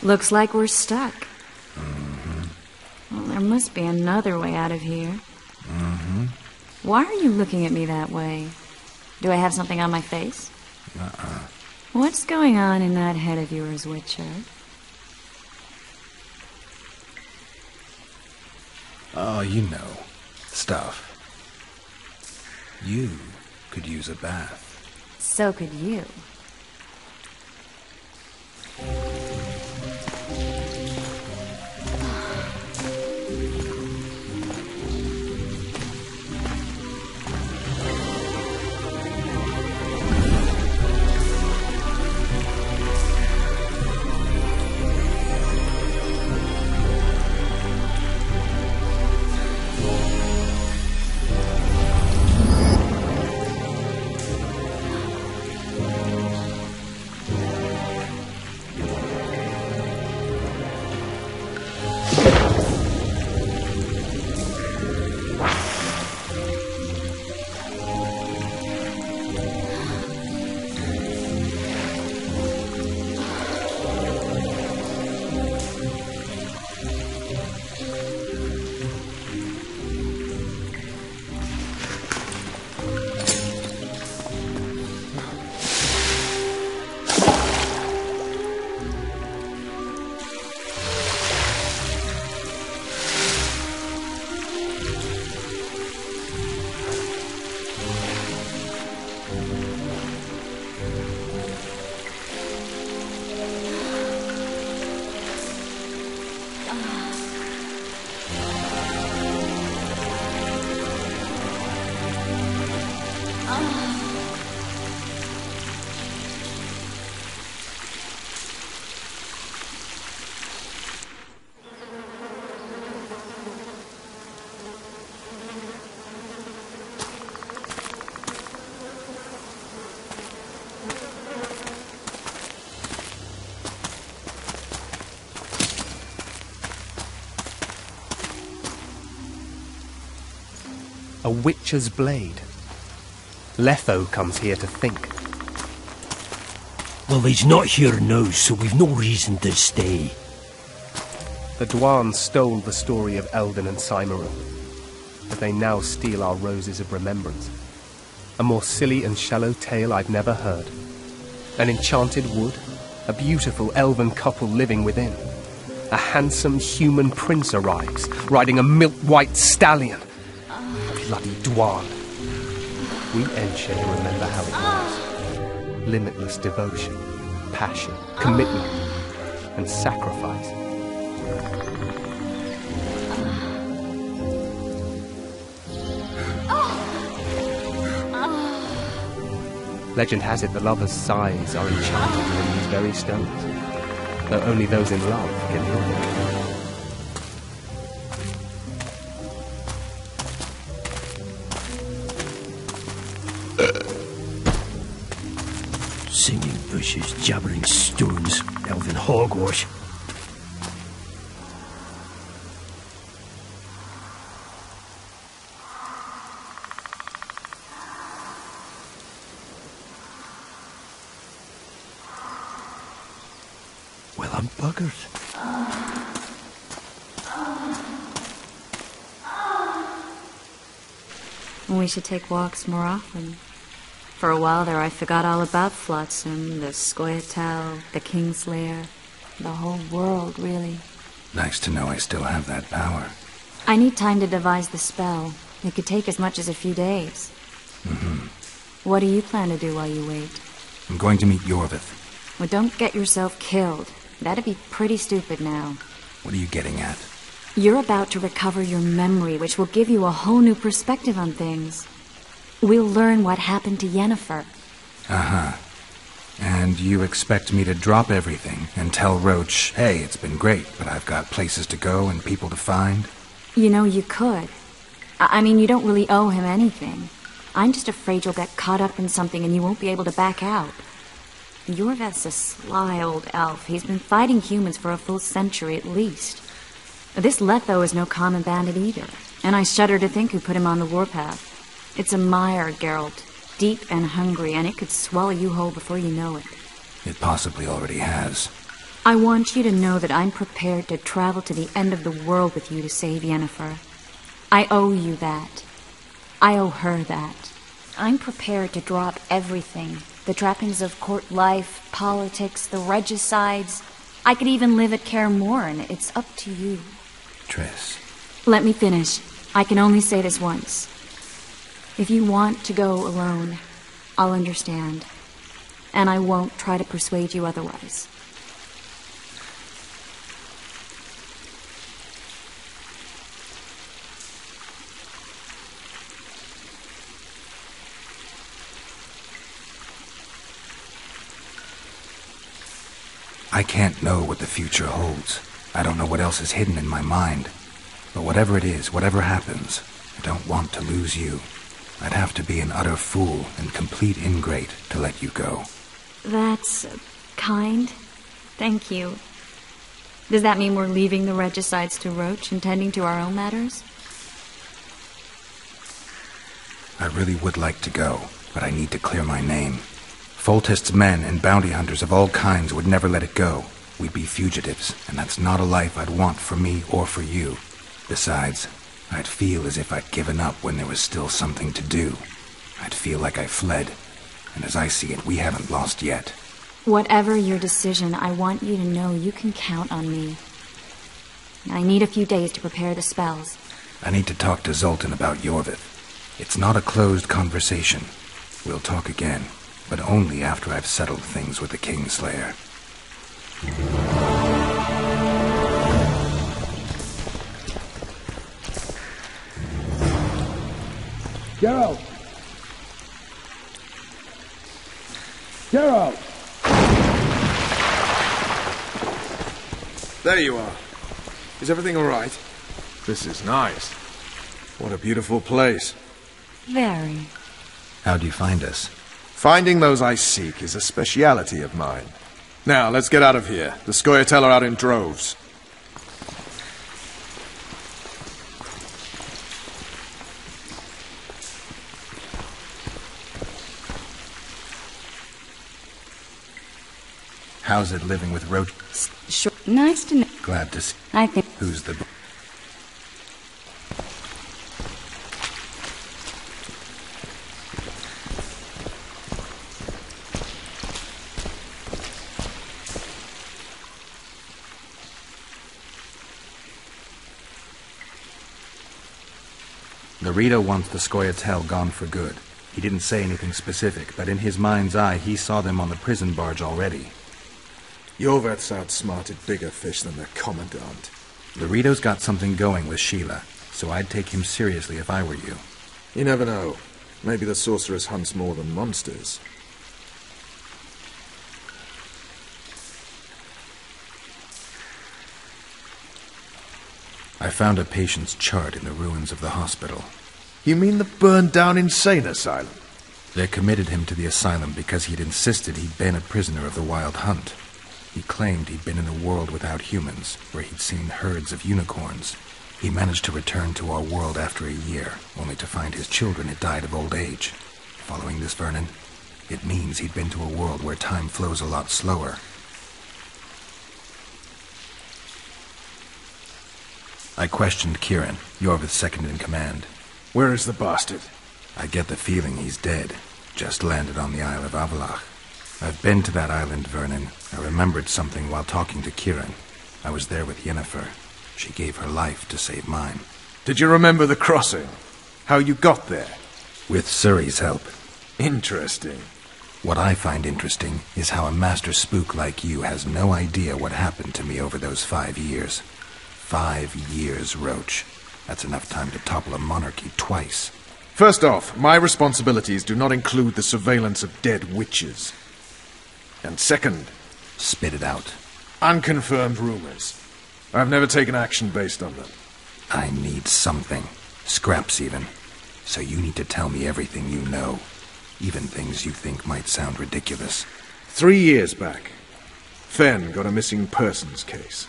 Looks like we're stuck. Well, there must be another way out of here. Why are you looking at me that way? Do I have something on my face? What's going on in that head of yours, Witcher? Oh, you know. Stuff. You could use a bath. So could you. A witcher's blade. Letho comes here to think. Well, he's not here now, so we've no reason to stay. The Dwan stole the story of Eldon and Cymru, but they now steal our roses of remembrance. A more silly and shallow tale I've never heard. An enchanted wood, a beautiful elven couple living within. A handsome human prince arrives, riding a milk-white stallion. Bloody Dwan. We Enshe remember how it was. Limitless devotion, passion, commitment, and sacrifice. Legend has it the lovers' sighs are enchanted within these very stones, though only those in love can hear them. Singing bushes, jabbering stones, elven hogwash. Well, I'm buggered. We should take walks more often. For a while there I forgot all about Flotsam, the Scoia'tael, the Kingslayer, the whole world, really. Nice to know I still have that power. I need time to devise the spell. It could take as much as a few days. What do you plan to do while you wait? I'm going to meet Iorveth. Well, don't get yourself killed. That'd be pretty stupid now. What are you getting at? You're about to recover your memory, which will give you a whole new perspective on things. We'll learn what happened to Yennefer. And you expect me to drop everything and tell Roach, hey, it's been great, but I've got places to go and people to find? You know, you could. I mean, you don't really owe him anything. I'm just afraid you'll get caught up in something and you won't be able to back out. Iorveth's a sly old elf. He's been fighting humans for a full century at least. This Letho is no common bandit either, and I shudder to think who put him on the warpath. It's a mire, Geralt, deep and hungry, and it could swallow you whole before you know it. It possibly already has. I want you to know that I'm prepared to travel to the end of the world with you to save Yennefer. I owe you that. I owe her that. I'm prepared to drop everything. The trappings of court life, politics, the regicides. I could even live at Kaer Morhen. It's up to you. Triss. Let me finish. I can only say this once. If you want to go alone, I'll understand. And I won't try to persuade you otherwise. I can't know what the future holds. I don't know what else is hidden in my mind. But whatever it is, whatever happens, I don't want to lose you. I'd have to be an utter fool and complete ingrate to let you go. That's kind. Thank you. Does that mean we're leaving the regicides to Roach and tending to our own matters? I really would like to go, but I need to clear my name. Foltest's men and bounty hunters of all kinds would never let it go. We'd be fugitives, and that's not a life I'd want for me or for you. Besides, I'd feel as if I'd given up when there was still something to do. I'd feel like I fled, and as I see it, we haven't lost yet. Whatever your decision, I want you to know you can count on me. I need a few days to prepare the spells. I need to talk to Zoltan about Yorvith. It's not a closed conversation. We'll talk again, but only after I've settled things with the Kingslayer. Geralt! Geralt! There you are. Is everything all right? This is nice. What a beautiful place. Very. How'd you find us? Finding those I seek is a speciality of mine. Now, let's get out of here. The Scoia'tael are out in droves. How's it living with Roach? Sure. Nice to know. Glad to see. I think... Who's the... Larito wants the Scoia'tael gone for good. He didn't say anything specific, but in his mind's eye, he saw them on the prison barge already. Yorveth's outsmarted bigger fish than the Commandant. Larito's got something going with Sheila, so I'd take him seriously if I were you. You never know. Maybe the sorceress hunts more than monsters. I found a patient's chart in the ruins of the hospital. You mean the burned-down insane asylum? They committed him to the asylum because he'd insisted he'd been a prisoner of the Wild Hunt. He claimed he'd been in a world without humans, where he'd seen herds of unicorns. He managed to return to our world after a year, only to find his children had died of old age. Following this, Vernon, it means he'd been to a world where time flows a lot slower. I questioned Kieran, Yorvith's second in command. Where is the bastard? I get the feeling he's dead. Just landed on the Isle of Avalach. I've been to that island, Vernon. I remembered something while talking to Kieran. I was there with Yennefer. She gave her life to save mine. Did you remember the crossing? How you got there? With Suri's help. Interesting. What I find interesting is how a master spook like you has no idea what happened to me over those 5 years. 5 years, Roach. That's enough time to topple a monarchy twice. First off, my responsibilities do not include the surveillance of dead witches. And second... Spit it out. Unconfirmed rumors. I've never taken action based on them. I need something. Scraps, even. So you need to tell me everything you know. Even things you think might sound ridiculous. 3 years back, Fen got a missing persons case.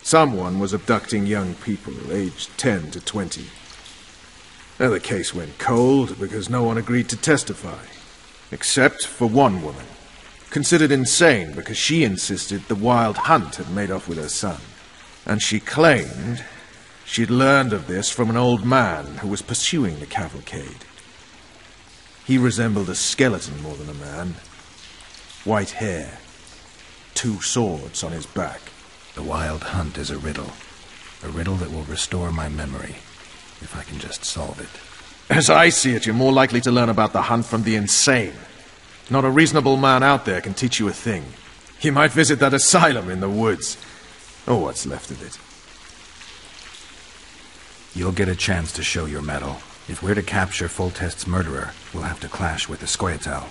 Someone was abducting young people aged 10 to 20. Now the case went cold because no one agreed to testify. Except for one woman. considered insane because she insisted the Wild Hunt had made off with her son. And she claimed she'd learned of this from an old man who was pursuing the cavalcade. He resembled a skeleton more than a man. White hair, 2 swords on his back. The Wild Hunt is a riddle. A riddle that will restore my memory, if I can just solve it. As I see it, you're more likely to learn about the hunt from the insane. Not a reasonable man out there can teach you a thing. You might visit that asylum in the woods. Or what's left of it. You'll get a chance to show your mettle. If we're to capture Foltest's murderer, we'll have to clash with the Scoia'tael.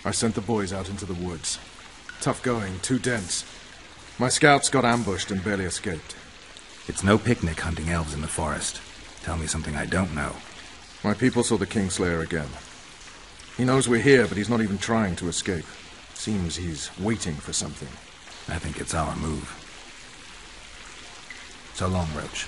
I sent the boys out into the woods. Tough going, too dense. My scouts got ambushed and barely escaped. It's no picnic hunting elves in the forest. Tell me something I don't know. My people saw the Kingslayer again. He knows we're here, but he's not even trying to escape. Seems he's waiting for something. I think it's our move. So long, Roach.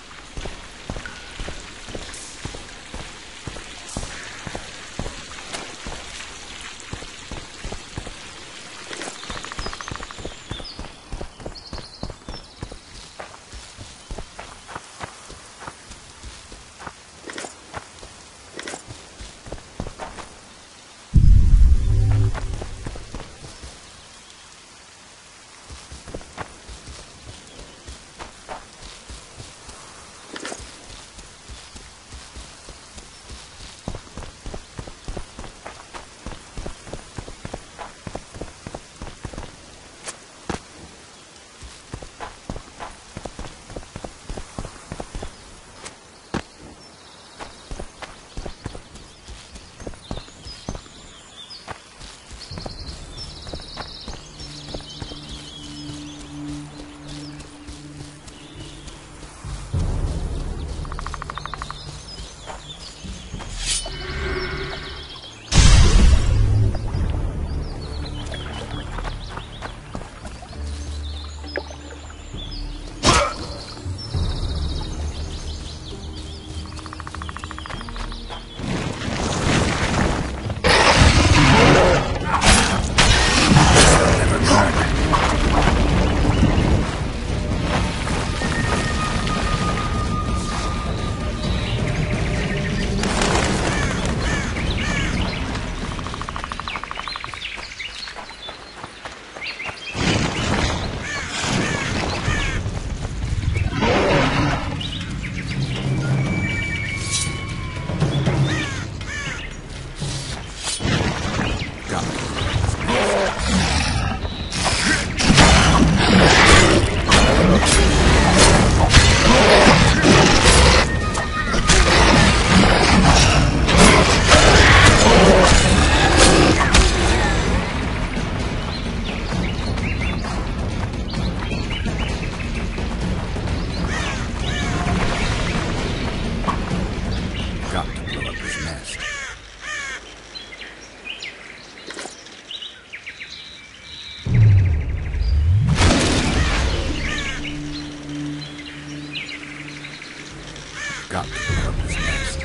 Got to blow up this nest.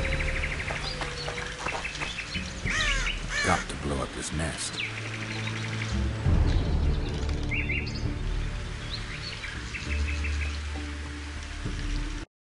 Got to blow up this nest.